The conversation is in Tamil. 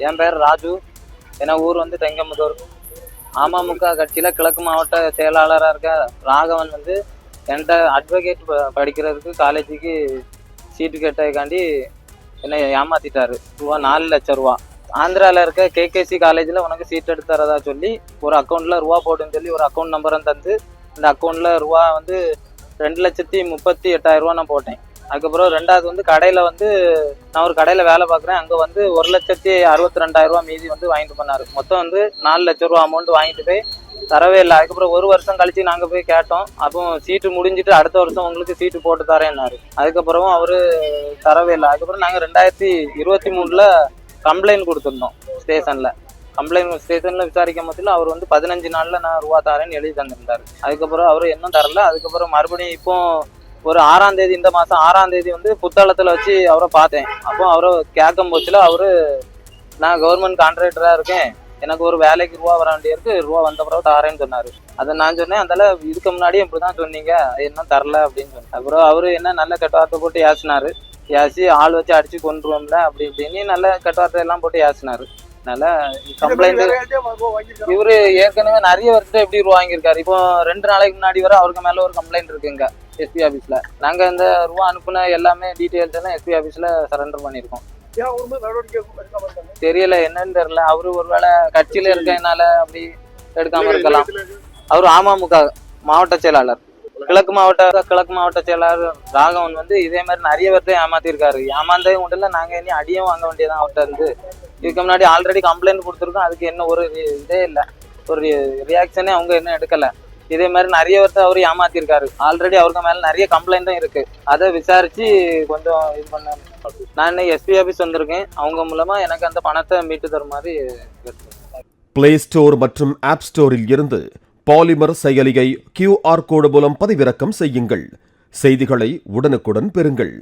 என் பேர் ராஜு. என ஊர் வந்து தெங்கமுதூர். அமமுக கட்சியில் கிழக்கு மாவட்ட செயலாளராக இருக்க ராகவன் வந்து என்கிட்ட அட்வொகேட் படிக்கிறதுக்கு காலேஜுக்கு சீட்டு கேட்டதுக்காண்டி என்னை ஏமாத்திட்டாரு. 4 லட்சம் ரூபா. ஆந்திராவில் இருக்க கேகேசி காலேஜில் உனக்கு சீட் எடுத்து தரதா சொல்லி ஒரு அக்கௌண்ட்டில் ரூபா போட்டுன்னு சொல்லி ஒரு அக்கௌண்ட் நம்பரும் தந்து இந்த அக்கௌண்ட்டில் ரூபா வந்து 2,38,000 ரூபா நான் போட்டேன். அதுக்கப்புறம் ரெண்டாவது வந்து கடையில் வந்து நான் ஒரு கடையில் வேலை பார்க்குறேன். அங்கே வந்து 1,62,200 ரூபா மீதி வந்து வாங்கிட்டு போனார். மொத்தம் வந்து 4 லட்சம் ரூபா அமௌண்ட் வாங்கிட்டு போய் தரவே இல்லை. அதுக்கப்புறம் 1 வருஷம் கழிச்சு நாங்கள் போய் கேட்டோம். அப்போ சீட்டு முடிஞ்சிட்டு அடுத்த வருஷம் உங்களுக்கு சீட்டு போட்டு தரேன்னாரு. அதுக்கப்புறம் அவர் தரவே இல்லை. அதுக்கப்புறம் நாங்கள் 2023 கம்ப்ளைண்ட் கொடுத்துருந்தோம் ஸ்டேஷனில். ஸ்டேஷனில் விசாரிக்கும் போதில் அவர் வந்து 15 நாளில் நான் ரூபா தரேன்னு எழுதி தந்திருந்தார். அதுக்கப்புறம் அவர் இன்னும் தரல. அதுக்கப்புறம் மறுபடியும் இப்போ ஒரு 6ஆம் தேதி, இந்த மாதம் 6ஆம் தேதி வந்து புத்தளத்தில் வச்சு அவரை பார்த்தேன். அப்போ அவரை கேட்கும் போச்சுல அவர் நான் கவர்மெண்ட் கான்ட்ராக்டராக இருக்கேன், எனக்கு ஒரு வேலைக்கு ரூபா வர வேண்டியிருக்கு, ரூபா வந்த பிறகு தாரேன்னு சொன்னார். அதை நான் சொன்னேன், அதனால இதுக்கு முன்னாடியே இப்படி தான் சொன்னீங்க, இன்னும் தரல அப்படின்னு சொன்னேன். அப்புறம் அவர் என்ன நல்ல கெட்ட வார்த்தை போட்டு ஏசினார். ஏசி ஆள் வச்சு அடிச்சு கொண்டுருவோம்ல அப்படி இப்படின்னு நல்ல கெட்ட வார்த்தை எல்லாம் போட்டு ஏசினார். அதனால கம்ப்ளைண்ட் இவரு ஏற்கனவே நிறைய வருஷம் எப்படி ரூபா வாங்கியிருக்காரு. இப்போ 2 நாளைக்கு முன்னாடி வரை அவருக்கு மேல ஒரு கம்ப்ளைண்ட் இருக்குங்க எஸ்பி ஆபீஸ்ல. நாங்க இந்த ரூபா அனுப்புன எல்லாமே டீட்டெயில்ஸ் எல்லாம் எஸ்பி ஆபீஸ்ல சரண்டர் பண்ணியிருக்கோம். தெரியல, என்னன்னு தெரியல. அவரு ஒருவேளை கட்சியில இருக்கனால அப்படி எடுக்காம இருக்கலாம். அவரு அமமுக மாவட்ட செயலாளர், கிழக்கு மாவட்ட செயலாளர் ராகவன் வந்து இதே மாதிரி நிறைய பேர்த்த ஏமாத்திருக்காரு. ஏமாந்தே உண்டுல, நாங்க இனி அடியும் வாங்க வேண்டியதான் அவர்கிட்ட இருந்து. இதுக்கு முன்னாடி ஆல்ரெடி கம்ப்ளைண்ட் கொடுத்துருக்கோம், அதுக்கு என்ன ஒரு இதே இல்லை, ஒரு ரியாக்ஷனே அவங்க என்ன எடுக்கல. இதே மாதிரி நிறைய பேர்த்த அவரு ஏமாத்திருக்காரு. ஆல்ரெடி அவருக்கு மேல நிறைய கம்ப்ளைண்ட்டும் இருக்கு. அதை விசாரிச்சு கொஞ்சம் இது பண்ண நான் இன்னைக்கு எஸ்பி ஆபீஸ் வந்திருக்கேன். அவங்க மூலமா எனக்கு அந்த பணத்தை மீட்டு தர மாதிரி. பிளே ஸ்டோர் மற்றும் ஆப் ஸ்டோரில் இருந்து பாலிமர் செயலியை QR கோடு மூலம் பதிவிறக்கம் செய்யுங்கள். செய்திகளை உடனுக்குடன் பெறுங்கள்.